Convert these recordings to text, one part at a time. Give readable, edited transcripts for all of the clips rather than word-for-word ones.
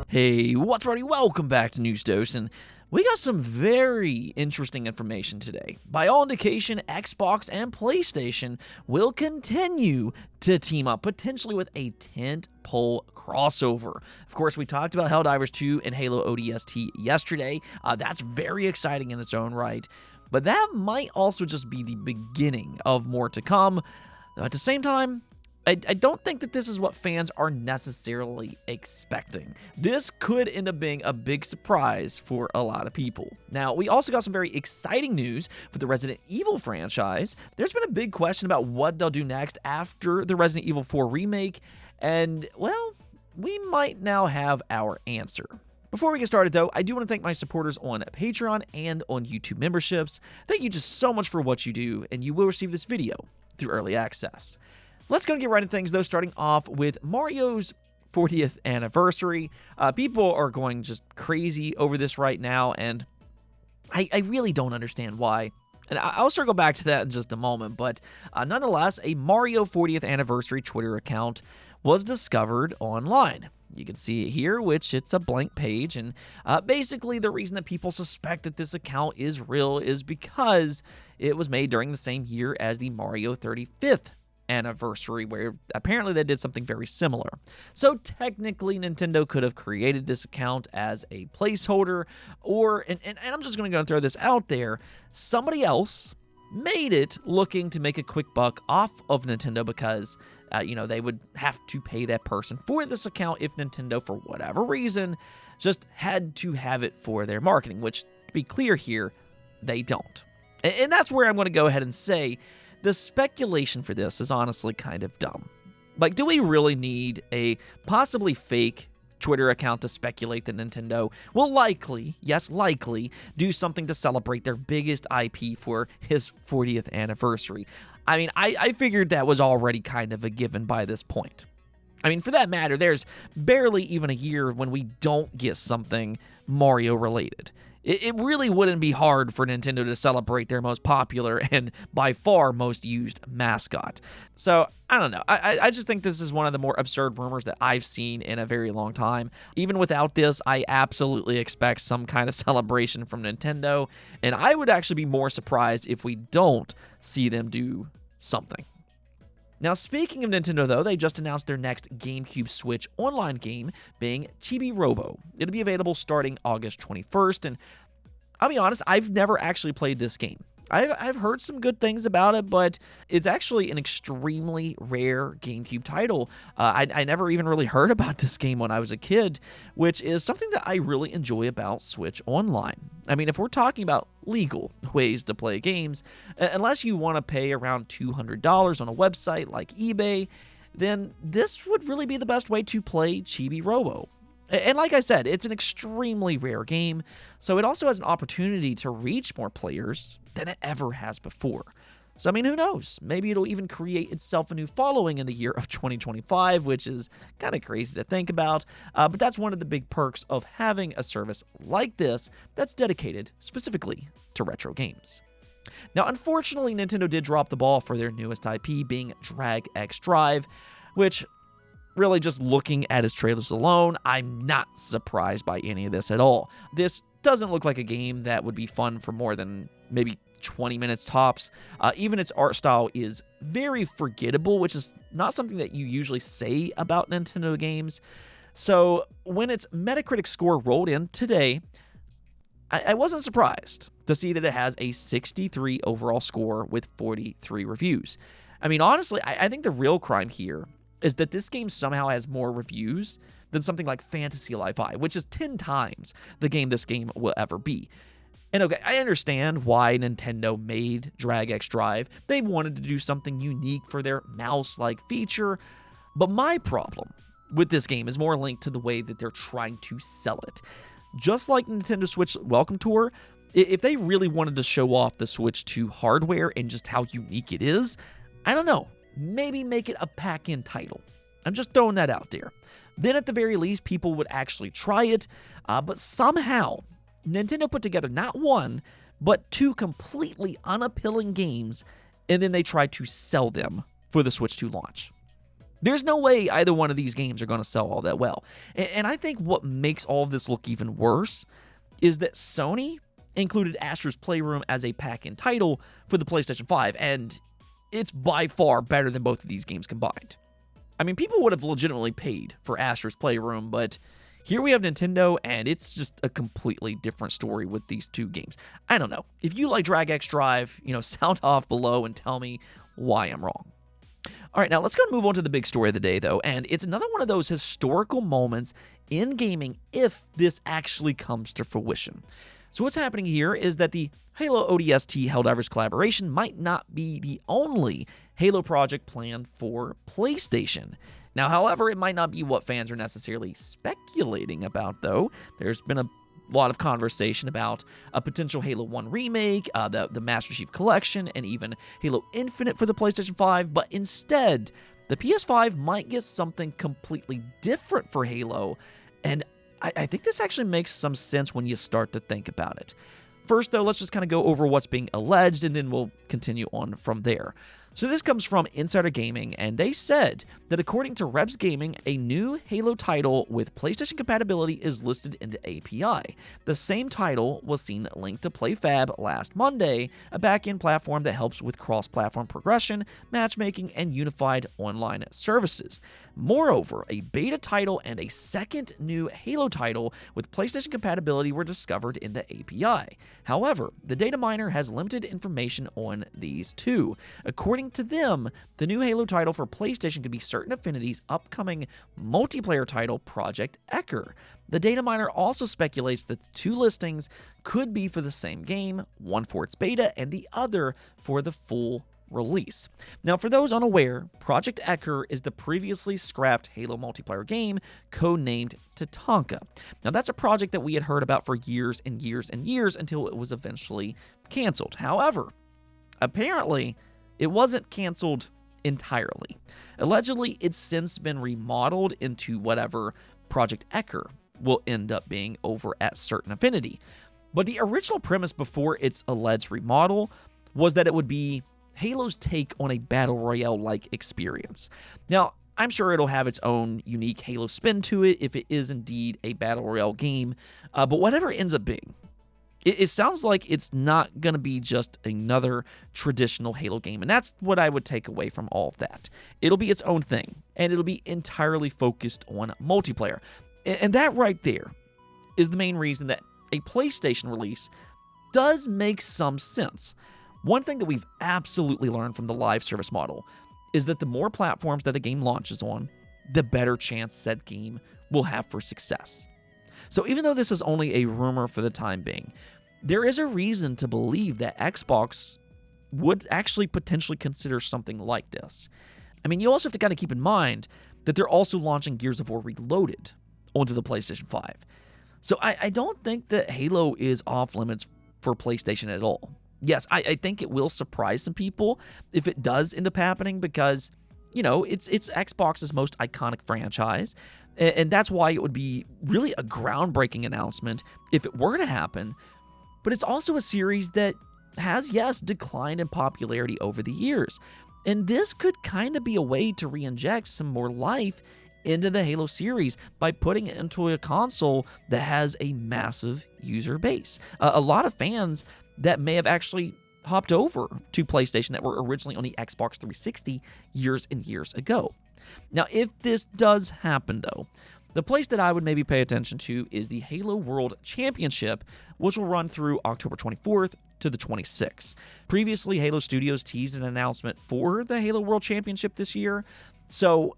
Hey, what's buddy? Welcome back to News Dose, and we got some very interesting information today. By all indication, Xbox and PlayStation will continue to team up, potentially with a tentpole crossover. Of course, we talked about Helldivers 2 and Halo ODST yesterday. That's very exciting in its own right, but that might also just be the beginning of more to come. At the same time, I don't think that this is what fans are necessarily expecting. This could end up being a big surprise for a lot of people. Now, we also got some very exciting news for the Resident Evil franchise. There's been a big question about what they'll do next after the Resident Evil 4 remake, and, well, we might now have our answer. Before we get started, though, I do want to thank my supporters on Patreon and on YouTube memberships. Thank you just so much for what you do, and you will receive this video through early access. Let's go and get right into things, though, starting off with Mario's 40th anniversary. People are going just crazy over this right now, and I really don't understand why. And I'll circle back to that in just a moment, but nonetheless, a Mario 40th anniversary Twitter account was discovered online. You can see it here, which it's a blank page, and basically the reason that people suspect that this account is real is because it was made during the same year as the Mario 35th anniversary, where apparently they did something very similar. So technically Nintendo could have created this account as a placeholder, or and I'm just going to go and throw this out there, somebody else made it looking to make a quick buck off of Nintendo because they would have to pay that person for this account if Nintendo, for whatever reason, just had to have it for their marketing, which, to be clear here, they don't. And that's where I'm going to go ahead and say the speculation for this is honestly kind of dumb. Like, do we really need a possibly fake Twitter account to speculate that Nintendo will likely, yes, likely, do something to celebrate their biggest IP for his 40th anniversary? I mean, I figured that was already kind of a given by this point. I mean, for that matter, there's barely even a year when we don't get something Mario-related. It really wouldn't be hard for Nintendo to celebrate their most popular and by far most used mascot. So, I don't know. I just think this is one of the more absurd rumors that I've seen in a very long time. Even without this, I absolutely expect some kind of celebration from Nintendo, and I would actually be more surprised if we don't see them do something. Now, speaking of Nintendo, though, they just announced their next GameCube Switch online game being Chibi Robo. It'll be available starting August 21st, and I'll be honest, I've never actually played this game. I've heard some good things about it, but it's actually an extremely rare GameCube title. I never even really heard about this game when I was a kid, which is something that I really enjoy about Switch Online. I mean, if we're talking about legal ways to play games, unless you want to pay around $200 on a website like eBay, then this would really be the best way to play Chibi Robo. And like I said, it's an extremely rare game, so it also has an opportunity to reach more players than it ever has before. So, I mean, who knows? Maybe it'll even create itself a new following in the year of 2025, which is kind of crazy to think about. But that's one of the big perks of having a service like this that's dedicated specifically to retro games. Now, unfortunately, Nintendo did drop the ball for their newest IP, being Drag X Drive, which, really, just looking at its trailers alone, I'm not surprised by any of this at all. This doesn't look like a game that would be fun for more than maybe 20 minutes tops. Even its art style is very forgettable, which is not something that you usually say about Nintendo games. So when its Metacritic score rolled in today, I wasn't surprised to see that it has a 63 overall score with 43 reviews. I mean, honestly, I think the real crime here is that this game somehow has more reviews than something like Fantasy Life I, which is 10 times the game this game will ever be. And okay, I understand why Nintendo made Drag X Drive. They wanted to do something unique for their mouse-like feature, but my problem with this game is more linked to the way that they're trying to sell it. Just like Nintendo Switch Welcome Tour, if they really wanted to show off the Switch 2 hardware and just how unique it is, I don't know, maybe make it a pack-in title. I'm just throwing that out there. Then at the very least, people would actually try it, but somehow Nintendo put together not one, but two completely unappealing games, and then they tried to sell them for the Switch 2 launch. There's no way either one of these games are going to sell all that well. And I think what makes all of this look even worse is that Sony included Astro's Playroom as a pack-in title for the PlayStation 5, and it's by far better than both of these games combined. I mean, people would have legitimately paid for Astro's Playroom, but here we have Nintendo, and it's just a completely different story with these two games. I don't know. If you like Drag X Drive, sound off below and tell me why I'm wrong. All right, now let's go and move on to the big story of the day, though, and it's another one of those historical moments in gaming if this actually comes to fruition. So what's happening here is that the Halo ODST Helldivers collaboration might not be the only Halo project planned for PlayStation. Now, however, it might not be what fans are necessarily speculating about, though. There's been a lot of conversation about a potential Halo 1 remake, the Master Chief Collection, and even Halo Infinite for the PlayStation 5, but instead, the PS5 might get something completely different for Halo, and I think this actually makes some sense when you start to think about it. First, though, let's just kind of go over what's being alleged, and then we'll continue on from there. So this comes from Insider Gaming, and they said that according to Rebs Gaming, a new Halo title with PlayStation compatibility is listed in the API. The same title was seen linked to PlayFab last Monday, a back-end platform that helps with cross-platform progression, matchmaking, and unified online services. Moreover, a beta title and a second new Halo title with PlayStation compatibility were discovered in the API. However, the data miner has limited information on these two. According to them, the new Halo title for PlayStation could be Certain Affinity's upcoming multiplayer title, Project Ecker. The data miner also speculates that the two listings could be for the same game, one for its beta and the other for the full release. Now, for those unaware, Project Ecker is the previously scrapped Halo multiplayer game codenamed Tatanka. Now, that's a project that we had heard about for years and years and years until it was eventually canceled. However, apparently, it wasn't canceled entirely. Allegedly, it's since been remodeled into whatever Project Ecker will end up being over at Certain Affinity. But the original premise before its alleged remodel was that it would be Halo's take on a Battle Royale-like experience. Now, I'm sure it'll have its own unique Halo spin to it if it is indeed a Battle Royale game, but whatever it ends up being, it sounds like it's not going to be just another traditional Halo game, and that's what I would take away from all of that. It'll be its own thing, and it'll be entirely focused on multiplayer. And that right there is the main reason that a PlayStation release does make some sense. One thing that we've absolutely learned from the live service model is that the more platforms that a game launches on, the better chance said game will have for success. So even though this is only a rumor for the time being, there is a reason to believe that Xbox would actually potentially consider something like this. I mean, you also have to kind of keep in mind that they're also launching Gears of War Reloaded onto the PlayStation 5. So I don't think that Halo is off limits for PlayStation at all. Yes, I think it will surprise some people if it does end up happening because, it's Xbox's most iconic franchise. And that's why it would be really a groundbreaking announcement if it were to happen. But it's also a series that has, yes, declined in popularity over the years. And this could kind of be a way to re-inject some more life into the Halo series by putting it into a console that has a massive user base. A lot of fans that may have actually hopped over to PlayStation that were originally on the Xbox 360 years and years ago. Now, if this does happen, though, the place that I would maybe pay attention to is the Halo World Championship, which will run through October 24th to the 26th. Previously, Halo Studios teased an announcement for the Halo World Championship this year, so,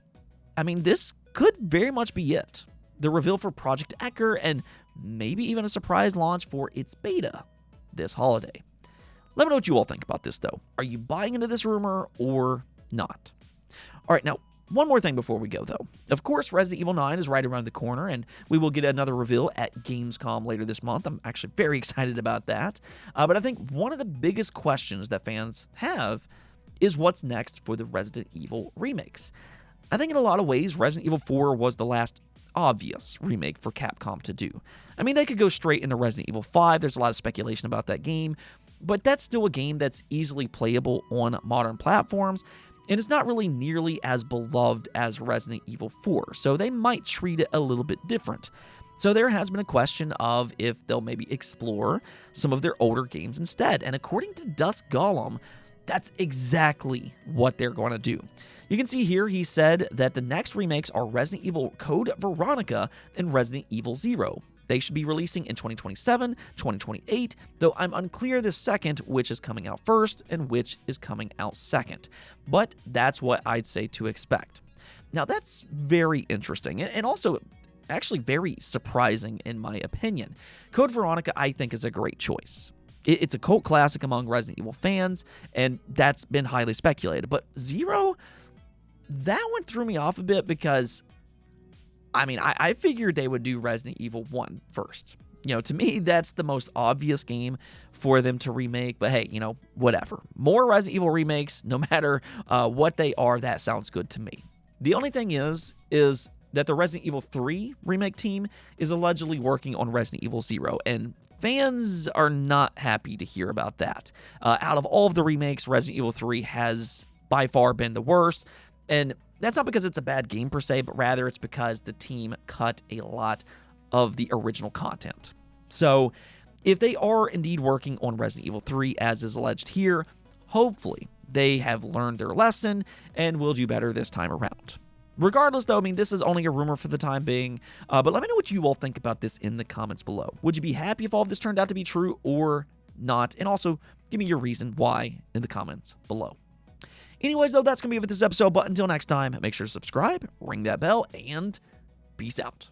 I mean, this could very much be it. The reveal for Project Ecker, and maybe even a surprise launch for its beta this holiday. Let me know what you all think about this, though. Are you buying into this rumor or not? All right, now, one more thing before we go, though. Of course, Resident Evil 9 is right around the corner, and we will get another reveal at Gamescom later this month. I'm actually very excited about that. But I think one of the biggest questions that fans have is what's next for the Resident Evil remakes. I think in a lot of ways, Resident Evil 4 was the last obvious remake for Capcom to do. I mean, they could go straight into Resident Evil 5. There's a lot of speculation about that game, but that's still a game that's easily playable on modern platforms. and it's not really nearly as beloved as Resident Evil 4, so they might treat it a little bit different. So there has been a question of if they'll maybe explore some of their older games instead, and according to Dusk Golem, that's exactly what they're going to do. You can see here he said that the next remakes are Resident Evil Code Veronica and Resident Evil 0. They should be releasing in 2027, 2028, though I'm unclear this second which is coming out first and which is coming out second. But that's what I'd say to expect. Now that's very interesting and also actually very surprising in my opinion. Code Veronica I think is a great choice. It's a cult classic among Resident Evil fans, and that's been highly speculated. But 0, that one threw me off a bit because, I mean, I figured they would do Resident Evil 1 first. You know, to me, that's the most obvious game for them to remake. But hey, you know, whatever. More Resident Evil remakes, no matter what they are, that sounds good to me. The only thing is that the Resident Evil 3 remake team is allegedly working on Resident Evil 0, and fans are not happy to hear about that. Out of all of the remakes, Resident Evil 3 has by far been the worst, and that's not because it's a bad game per se, but rather it's because the team cut a lot of the original content. So if they are indeed working on Resident Evil 3, as is alleged here, hopefully they have learned their lesson and will do better this time around. Regardless, though, I mean, this is only a rumor for the time being, but let me know what you all think about this in the comments below. Would you be happy if all of this turned out to be true or not? And also, give me your reason why in the comments below. Anyways, though, that's going to be it for this episode, but until next time, make sure to subscribe, ring that bell, and peace out.